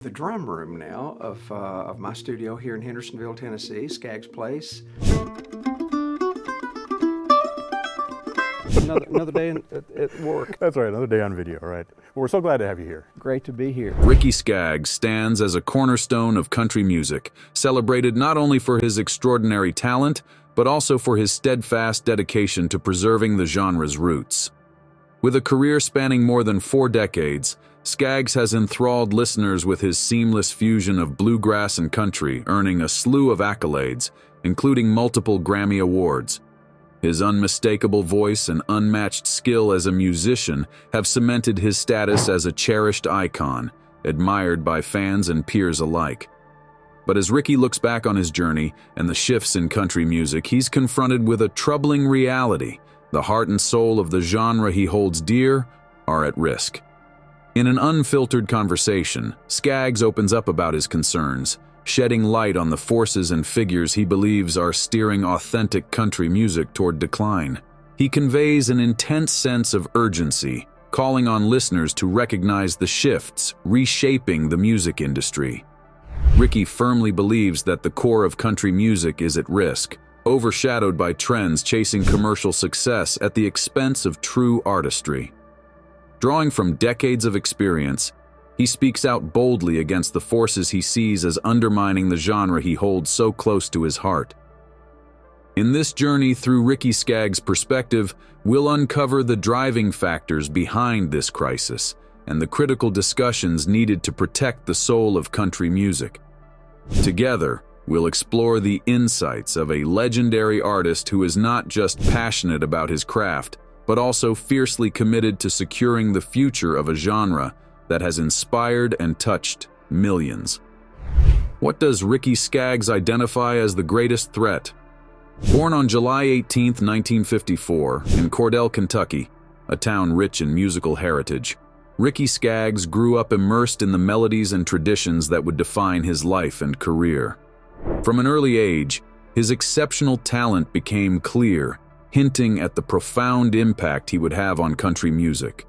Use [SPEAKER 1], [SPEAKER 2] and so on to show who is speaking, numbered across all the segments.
[SPEAKER 1] The drum room now of my studio here in Hendersonville, Tennessee, Skaggs Place. Another day at work.
[SPEAKER 2] That's right, another day on video, right? Well, we're so glad to have you here.
[SPEAKER 1] Great to be here.
[SPEAKER 3] Ricky Skaggs stands as a cornerstone of country music, celebrated not only for his extraordinary talent, but also for his steadfast dedication to preserving the genre's roots. With a career spanning more than 4 decades, Skaggs has enthralled listeners with his seamless fusion of bluegrass and country, earning a slew of accolades, including multiple Grammy Awards. His unmistakable voice and unmatched skill as a musician have cemented his status as a cherished icon, admired by fans and peers alike. But as Ricky looks back on his journey and the shifts in country music, he's confronted with a troubling reality. The heart and soul of the genre he holds dear are at risk. In an unfiltered conversation, Skaggs opens up about his concerns, shedding light on the forces and figures he believes are steering authentic country music toward decline. He conveys an intense sense of urgency, calling on listeners to recognize the shifts reshaping the music industry. Ricky firmly believes that the core of country music is at risk, overshadowed by trends chasing commercial success at the expense of true artistry. Drawing from decades of experience, he speaks out boldly against the forces he sees as undermining the genre he holds so close to his heart. In this journey through Ricky Skaggs' perspective, we'll uncover the driving factors behind this crisis and the critical discussions needed to protect the soul of country music. Together, we'll explore the insights of a legendary artist who is not just passionate about his craft, but also fiercely committed to securing the future of a genre that has inspired and touched millions. What does Ricky Skaggs identify as the greatest threat? Born on July 18, 1954, in Cordell, Kentucky, a town rich in musical heritage, Ricky Skaggs grew up immersed in the melodies and traditions that would define his life and career. From an early age, his exceptional talent became clear, hinting at the profound impact he would have on country music.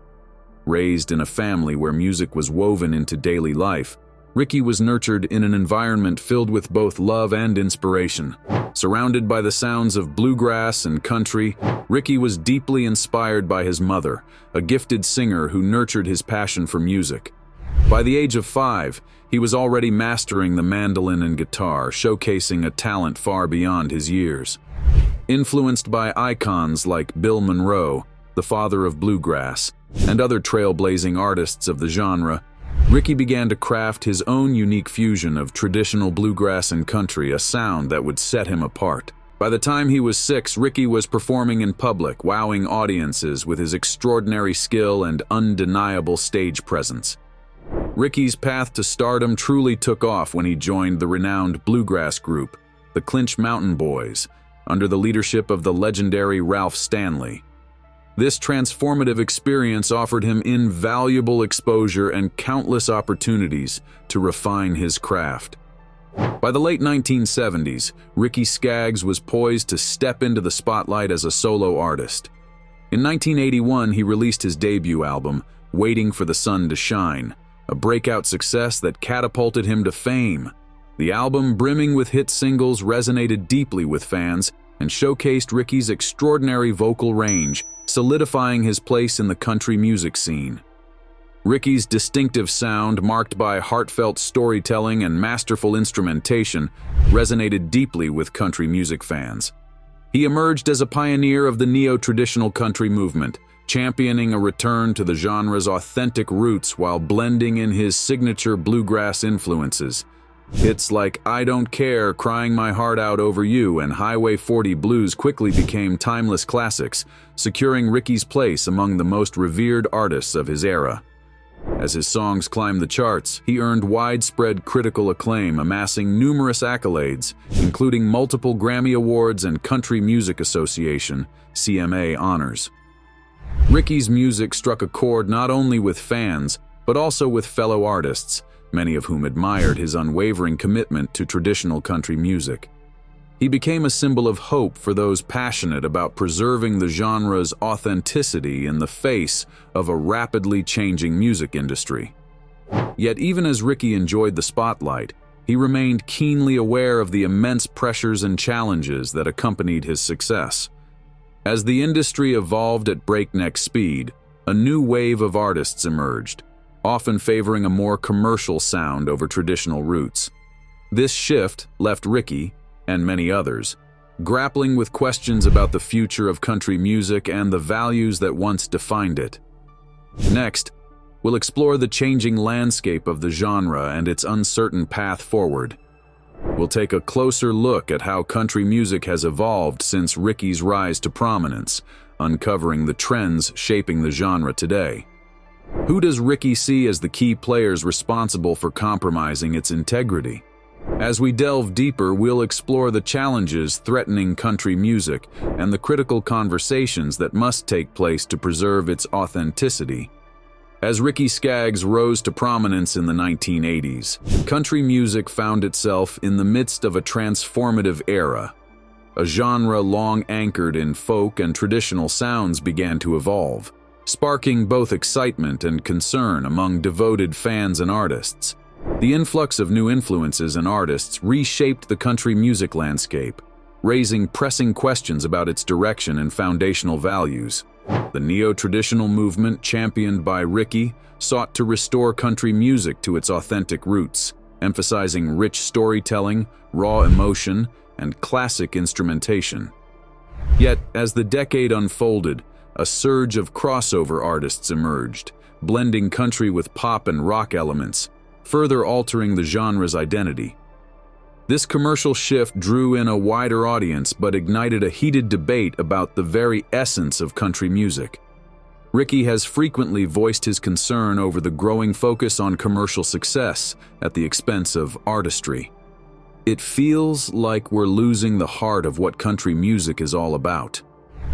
[SPEAKER 3] Raised in a family where music was woven into daily life, Ricky was nurtured in an environment filled with both love and inspiration. Surrounded by the sounds of bluegrass and country, Ricky was deeply inspired by his mother, a gifted singer who nurtured his passion for music. By the age of 5, he was already mastering the mandolin and guitar, showcasing a talent far beyond his years. Influenced by icons like Bill Monroe, the father of bluegrass, and other trailblazing artists of the genre, Ricky began to craft his own unique fusion of traditional bluegrass and country, a sound that would set him apart. By the time he was 6, Ricky was performing in public, wowing audiences with his extraordinary skill and undeniable stage presence. Ricky's path to stardom truly took off when he joined the renowned bluegrass group, the Clinch Mountain Boys, under the leadership of the legendary Ralph Stanley. This transformative experience offered him invaluable exposure and countless opportunities to refine his craft. By the late 1970s, Ricky Skaggs was poised to step into the spotlight as a solo artist. In 1981, he released his debut album, Waiting for the Sun to Shine, a breakout success that catapulted him to fame. The album, brimming with hit singles, resonated deeply with fans and showcased Ricky's extraordinary vocal range, solidifying his place in the country music scene. Ricky's distinctive sound, marked by heartfelt storytelling and masterful instrumentation, resonated deeply with country music fans. He emerged as a pioneer of the neo-traditional country movement, championing a return to the genre's authentic roots while blending in his signature bluegrass influences. Hits like I Don't Care, Crying My Heart Out Over You, and Highway 40 Blues quickly became timeless classics, securing Ricky's place among the most revered artists of his era. As his songs climbed the charts, he earned widespread critical acclaim, amassing numerous accolades, including multiple Grammy Awards and Country Music Association (CMA) honors. Ricky's music struck a chord not only with fans, but also with fellow artists, many of whom admired his unwavering commitment to traditional country music. He became a symbol of hope for those passionate about preserving the genre's authenticity in the face of a rapidly changing music industry. Yet even as Ricky enjoyed the spotlight, he remained keenly aware of the immense pressures and challenges that accompanied his success. As the industry evolved at breakneck speed, a new wave of artists emerged, often favoring a more commercial sound over traditional roots. This shift left Ricky, and many others, grappling with questions about the future of country music and the values that once defined it. Next, we'll explore the changing landscape of the genre and its uncertain path forward. We'll take a closer look at how country music has evolved since Ricky's rise to prominence, uncovering the trends shaping the genre today. Who does Ricky see as the key players responsible for compromising its integrity? As we delve deeper, we'll explore the challenges threatening country music and the critical conversations that must take place to preserve its authenticity. As Ricky Skaggs rose to prominence in the 1980s, country music found itself in the midst of a transformative era. A genre long anchored in folk and traditional sounds began to evolve, sparking both excitement and concern among devoted fans and artists. The influx of new influences and artists reshaped the country music landscape, raising pressing questions about its direction and foundational values. The neo-traditional movement, championed by Ricky, sought to restore country music to its authentic roots, emphasizing rich storytelling, raw emotion, and classic instrumentation. Yet, as the decade unfolded, a surge of crossover artists emerged, blending country with pop and rock elements, further altering the genre's identity. This commercial shift drew in a wider audience but ignited a heated debate about the very essence of country music. Ricky has frequently voiced his concern over the growing focus on commercial success at the expense of artistry. "It feels like we're losing the heart of what country music is all about,"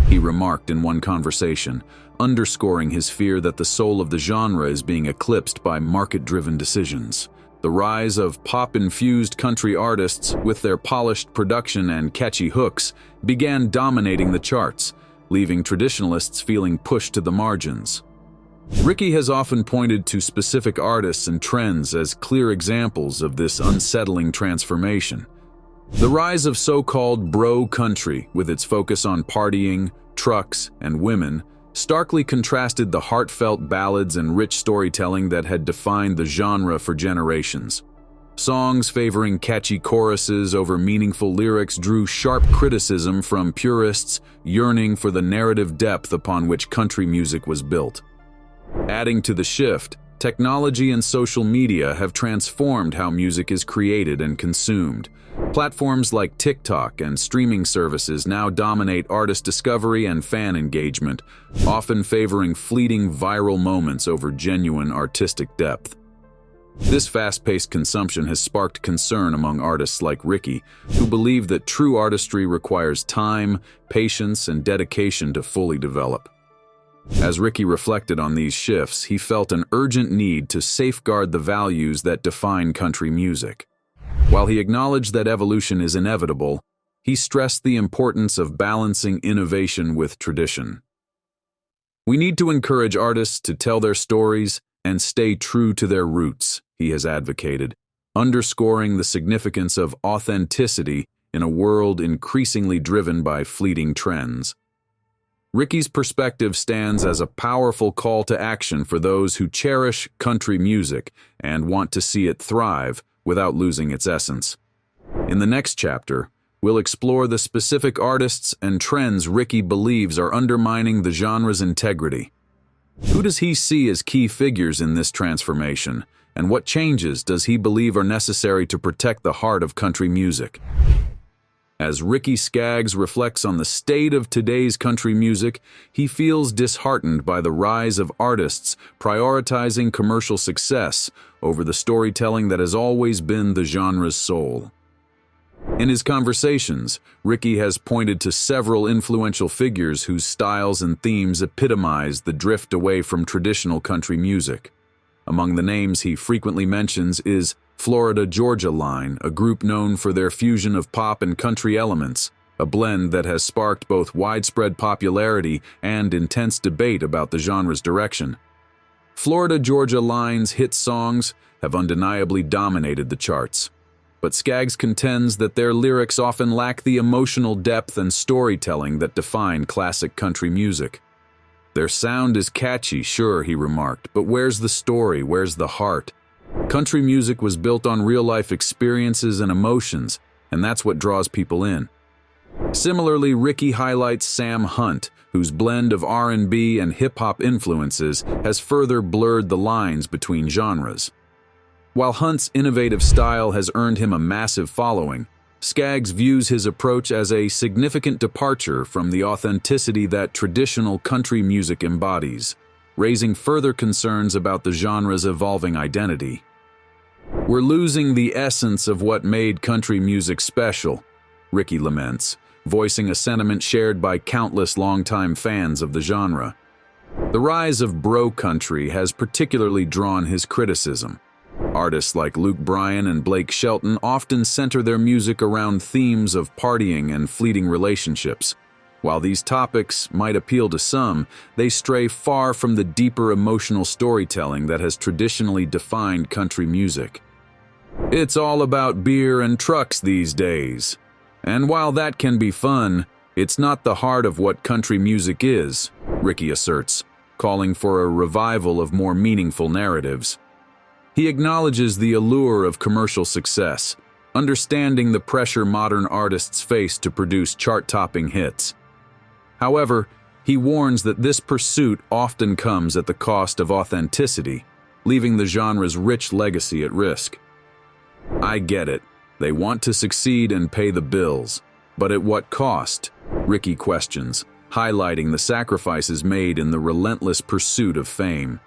[SPEAKER 3] he remarked in one conversation, underscoring his fear that the soul of the genre is being eclipsed by market-driven decisions. The rise of pop-infused country artists, with their polished production and catchy hooks, began dominating the charts, leaving traditionalists feeling pushed to the margins. Ricky has often pointed to specific artists and trends as clear examples of this unsettling transformation. The rise of so-called bro country, with its focus on partying, trucks, and women, starkly contrasted the heartfelt ballads and rich storytelling that had defined the genre for generations. Songs favoring catchy choruses over meaningful lyrics drew sharp criticism from purists yearning for the narrative depth upon which country music was built. Adding to the shift, technology and social media have transformed how music is created and consumed. Platforms like TikTok and streaming services now dominate artist discovery and fan engagement, often favoring fleeting viral moments over genuine artistic depth. This fast-paced consumption has sparked concern among artists like Ricky, who believe that true artistry requires time, patience, and dedication to fully develop. As Ricky reflected on these shifts, he felt an urgent need to safeguard the values that define country music. While he acknowledged that evolution is inevitable, he stressed the importance of balancing innovation with tradition. "We need to encourage artists to tell their stories and stay true to their roots," he has advocated, underscoring the significance of authenticity in a world increasingly driven by fleeting trends. Ricky's perspective stands as a powerful call to action for those who cherish country music and want to see it thrive without losing its essence. In the next chapter, we'll explore the specific artists and trends Ricky believes are undermining the genre's integrity. Who does he see as key figures in this transformation, and what changes does he believe are necessary to protect the heart of country music? As Ricky Skaggs reflects on the state of today's country music, he feels disheartened by the rise of artists prioritizing commercial success over the storytelling that has always been the genre's soul. In his conversations, Ricky has pointed to several influential figures whose styles and themes epitomize the drift away from traditional country music. Among the names he frequently mentions is Florida Georgia Line, a group known for their fusion of pop and country elements, a blend that has sparked both widespread popularity and intense debate about the genre's direction. Florida Georgia Line's hit songs have undeniably dominated the charts, but Skaggs contends that their lyrics often lack the emotional depth and storytelling that define classic country music. Their sound is catchy, sure, he remarked, but where's the story, where's the heart? Country music was built on real-life experiences and emotions, and that's what draws people in. Similarly, Ricky highlights Sam Hunt, whose blend of R&B and hip-hop influences has further blurred the lines between genres. While Hunt's innovative style has earned him a massive following, Skaggs views his approach as a significant departure from the authenticity that traditional country music embodies, raising further concerns about the genre's evolving identity. "We're losing the essence of what made country music special," Ricky laments, voicing a sentiment shared by countless longtime fans of the genre. The rise of bro country has particularly drawn his criticism. Artists like Luke Bryan and Blake Shelton often center their music around themes of partying and fleeting relationships. While these topics might appeal to some, they stray far from the deeper emotional storytelling that has traditionally defined country music. "It's all about beer and trucks these days. And while that can be fun, it's not the heart of what country music is," Ricky asserts, calling for a revival of more meaningful narratives. He acknowledges the allure of commercial success, understanding the pressure modern artists face to produce chart-topping hits. However, he warns that this pursuit often comes at the cost of authenticity, leaving the genre's rich legacy at risk. "I get it. They want to succeed and pay the bills. But at what cost?" Ricky questions, highlighting the sacrifices made in the relentless pursuit of fame.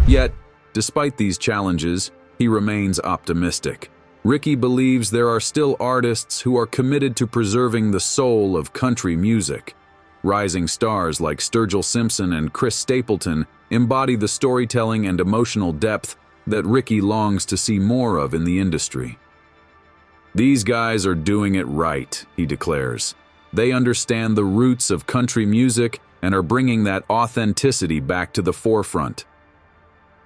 [SPEAKER 3] Yet, despite these challenges, he remains optimistic. Ricky believes there are still artists who are committed to preserving the soul of country music. Rising stars like Sturgill Simpson and Chris Stapleton embody the storytelling and emotional depth that Ricky longs to see more of in the industry. "These guys are doing it right," he declares. "They understand the roots of country music and are bringing that authenticity back to the forefront."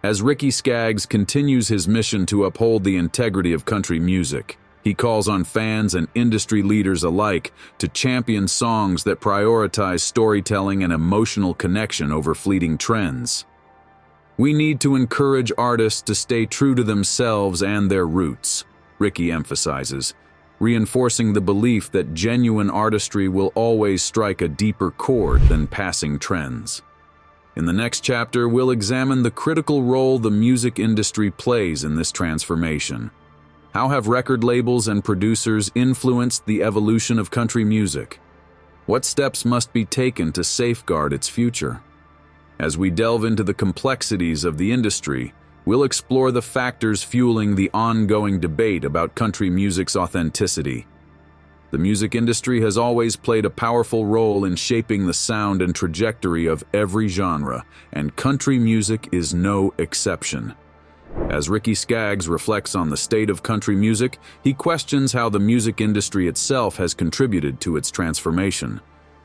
[SPEAKER 3] As Ricky Skaggs continues his mission to uphold the integrity of country music, he calls on fans and industry leaders alike to champion songs that prioritize storytelling and emotional connection over fleeting trends. "We need to encourage artists to stay true to themselves and their roots," Ricky emphasizes, reinforcing the belief that genuine artistry will always strike a deeper chord than passing trends. In the next chapter, we'll examine the critical role the music industry plays in this transformation. How have record labels and producers influenced the evolution of country music? What steps must be taken to safeguard its future? As we delve into the complexities of the industry, we'll explore the factors fueling the ongoing debate about country music's authenticity. The music industry has always played a powerful role in shaping the sound and trajectory of every genre, and country music is no exception. As Ricky Skaggs reflects on the state of country music, he questions how the music industry itself has contributed to its transformation.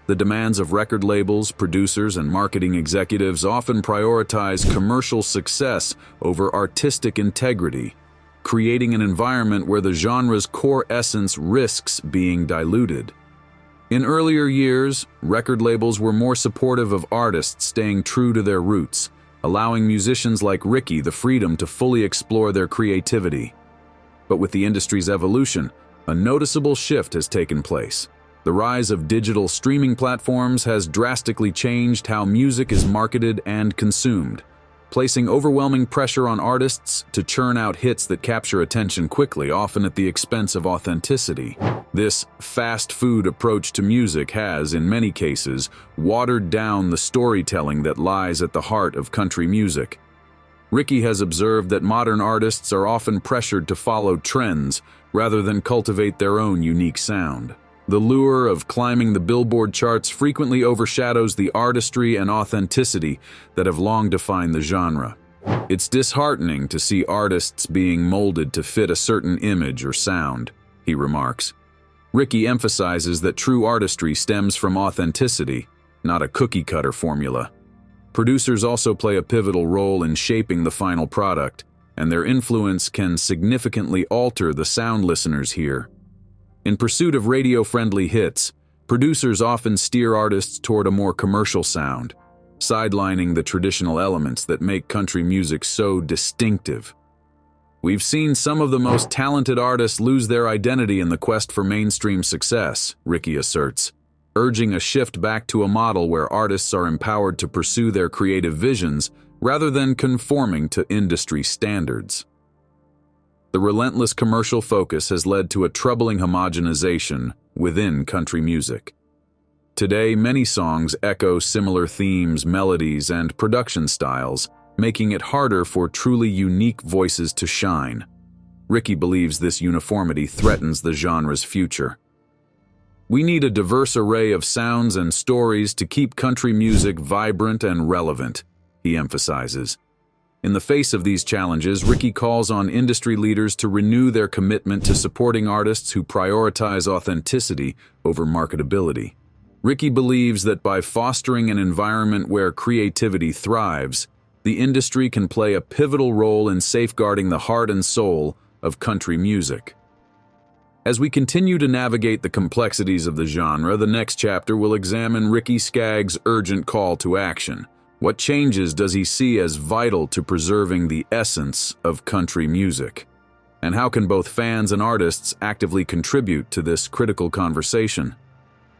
[SPEAKER 3] The demands of record labels, producers, and marketing executives often prioritize commercial success over artistic integrity, creating an environment where the genre's core essence risks being diluted. In earlier years, record labels were more supportive of artists staying true to their roots, allowing musicians like Ricky the freedom to fully explore their creativity. But with the industry's evolution, a noticeable shift has taken place. The rise of digital streaming platforms has drastically changed how music is marketed and consumed, placing overwhelming pressure on artists to churn out hits that capture attention quickly, often at the expense of authenticity. This fast food approach to music has, in many cases, watered down the storytelling that lies at the heart of country music. Ricky has observed that modern artists are often pressured to follow trends rather than cultivate their own unique sound. The lure of climbing the Billboard charts frequently overshadows the artistry and authenticity that have long defined the genre. It's disheartening to see artists being molded to fit a certain image or sound, he remarks. Ricky emphasizes that true artistry stems from authenticity, not a cookie-cutter formula. Producers also play a pivotal role in shaping the final product, and their influence can significantly alter the sound listeners hear. In pursuit of radio-friendly hits, producers often steer artists toward a more commercial sound, sidelining the traditional elements that make country music so distinctive. We've seen some of the most talented artists lose their identity in the quest for mainstream success, Ricky asserts, urging a shift back to a model where artists are empowered to pursue their creative visions rather than conforming to industry standards. The relentless commercial focus has led to a troubling homogenization within country music. Today, many songs echo similar themes, melodies, and production styles, making it harder for truly unique voices to shine. Ricky believes this uniformity threatens the genre's future. We need a diverse array of sounds and stories to keep country music vibrant and relevant, he emphasizes. In the face of these challenges, Ricky calls on industry leaders to renew their commitment to supporting artists who prioritize authenticity over marketability. Ricky believes that by fostering an environment where creativity thrives, the industry can play a pivotal role in safeguarding the heart and soul of country music. As we continue to navigate the complexities of the genre, the next chapter will examine Ricky Skaggs' urgent call to action. What changes does he see as vital to preserving the essence of country music? And how can both fans and artists actively contribute to this critical conversation?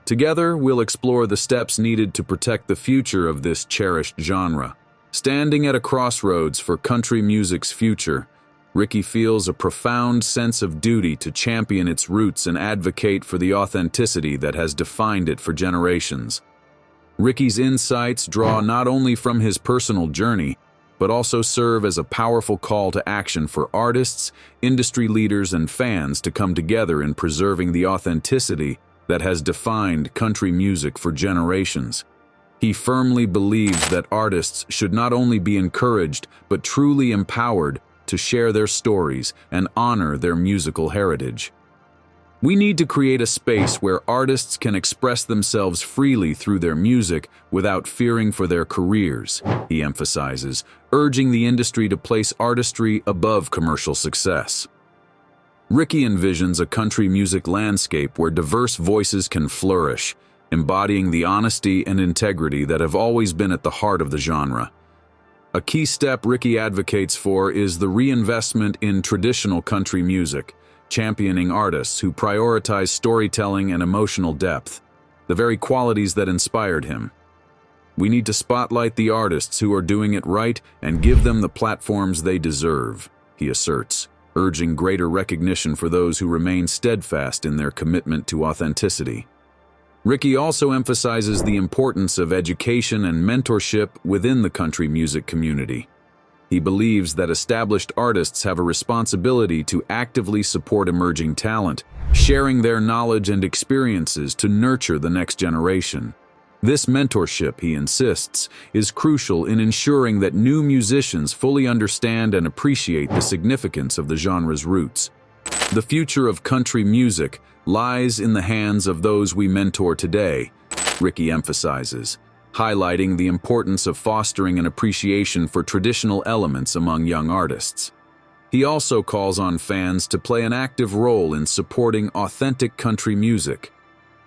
[SPEAKER 3] Together, we'll explore the steps needed to protect the future of this cherished genre. Standing at a crossroads for country music's future, Ricky feels a profound sense of duty to champion its roots and advocate for the authenticity that has defined it for generations. Ricky's insights draw not only from his personal journey, but also serve as a powerful call to action for artists, industry leaders, and fans to come together in preserving the authenticity that has defined country music for generations. He firmly believes that artists should not only be encouraged, but truly empowered to share their stories and honor their musical heritage. We need to create a space where artists can express themselves freely through their music without fearing for their careers, he emphasizes, urging the industry to place artistry above commercial success. Ricky envisions a country music landscape where diverse voices can flourish, embodying the honesty and integrity that have always been at the heart of the genre. A key step Ricky advocates for is the reinvestment in traditional country music, championing artists who prioritize storytelling and emotional depth, the very qualities that inspired him. We need to spotlight the artists who are doing it right and give them the platforms they deserve, he asserts, urging greater recognition for those who remain steadfast in their commitment to authenticity. Ricky also emphasizes the importance of education and mentorship within the country music community. He believes that established artists have a responsibility to actively support emerging talent, sharing their knowledge and experiences to nurture the next generation. This mentorship, he insists, is crucial in ensuring that new musicians fully understand and appreciate the significance of the genre's roots. The future of country music lies in the hands of those we mentor today, Ricky emphasizes, highlighting the importance of fostering an appreciation for traditional elements among young artists. He also calls on fans to play an active role in supporting authentic country music.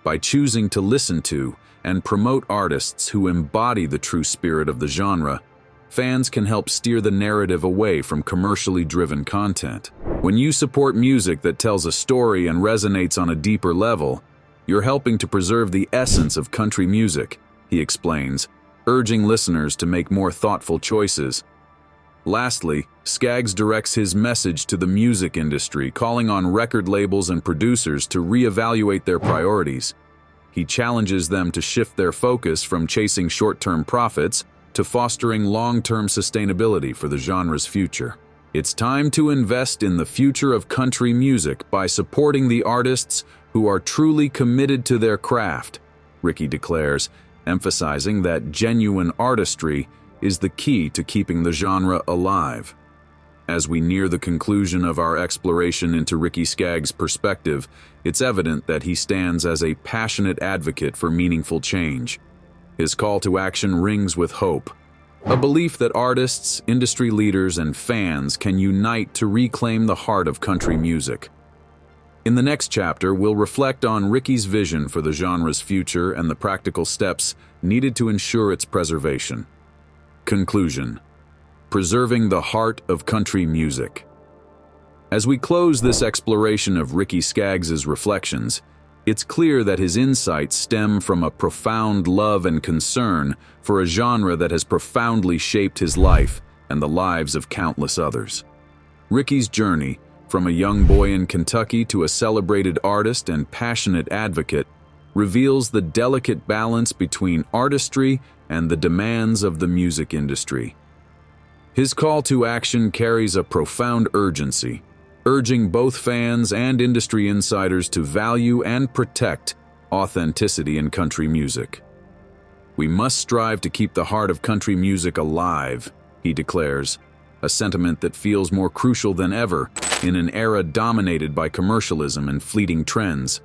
[SPEAKER 3] By choosing to listen to and promote artists who embody the true spirit of the genre, fans can help steer the narrative away from commercially driven content. When you support music that tells a story and resonates on a deeper level, you're helping to preserve the essence of country music, he explains, urging listeners to make more thoughtful choices. Lastly, Skaggs directs his message to the music industry, calling on record labels and producers to reevaluate their priorities. He challenges them to shift their focus from chasing short-term profits to fostering long-term sustainability for the genre's future. It's time to invest in the future of country music by supporting the artists who are truly committed to their craft, Ricky declares, emphasizing that genuine artistry is the key to keeping the genre alive. As we near the conclusion of our exploration into Ricky Skaggs' perspective, it's evident that he stands as a passionate advocate for meaningful change. His call to action rings with hope, A belief that artists, industry leaders, and fans can unite to reclaim the heart of country music. In the next chapter, we'll reflect on Ricky's vision for the genre's future and the practical steps needed to ensure its preservation. Conclusion: preserving the heart of country music. As we close this exploration of Ricky Skaggs' reflections, it's clear that his insights stem from a profound love and concern for a genre that has profoundly shaped his life and the lives of countless others. Ricky's journey, from a young boy in Kentucky to a celebrated artist and passionate advocate, reveals the delicate balance between artistry and the demands of the music industry. His call to action carries a profound urgency, urging both fans and industry insiders to value and protect authenticity in country music. "We must strive to keep the heart of country music alive," he declares, a sentiment that feels more crucial than ever in an era dominated by commercialism and fleeting trends.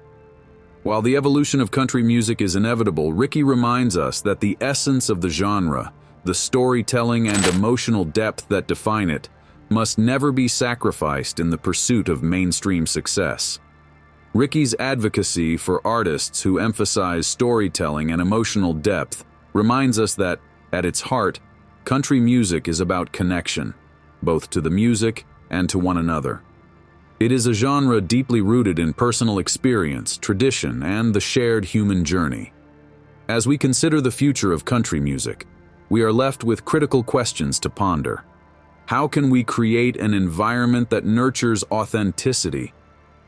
[SPEAKER 3] While the evolution of country music is inevitable, Ricky reminds us that the essence of the genre, the storytelling and emotional depth that define it, must never be sacrificed in the pursuit of mainstream success. Ricky's advocacy for artists who emphasize storytelling and emotional depth reminds us that, at its heart, country music is about connection, both to the music and to one another. It is a genre deeply rooted in personal experience, tradition, and the shared human journey. As we consider the future of country music, we are left with critical questions to ponder. How can we create an environment that nurtures authenticity?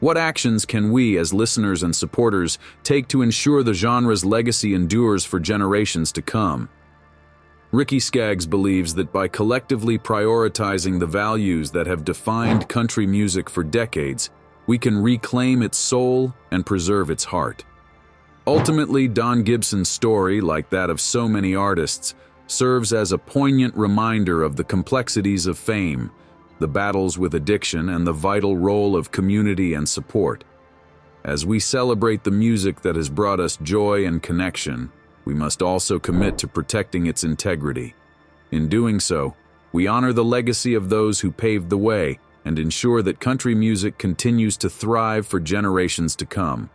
[SPEAKER 3] What actions can we, as listeners and supporters, take to ensure the genre's legacy endures for generations to come? Ricky Skaggs believes that by collectively prioritizing the values that have defined country music for decades, we can reclaim its soul and preserve its heart. Ultimately, Don Gibson's story, like that of so many artists, serves as a poignant reminder of the complexities of fame, the battles with addiction, and the vital role of community and support. As we celebrate the music that has brought us joy and connection, we must also commit to protecting its integrity. In doing so, we honor the legacy of those who paved the way and ensure that country music continues to thrive for generations to come.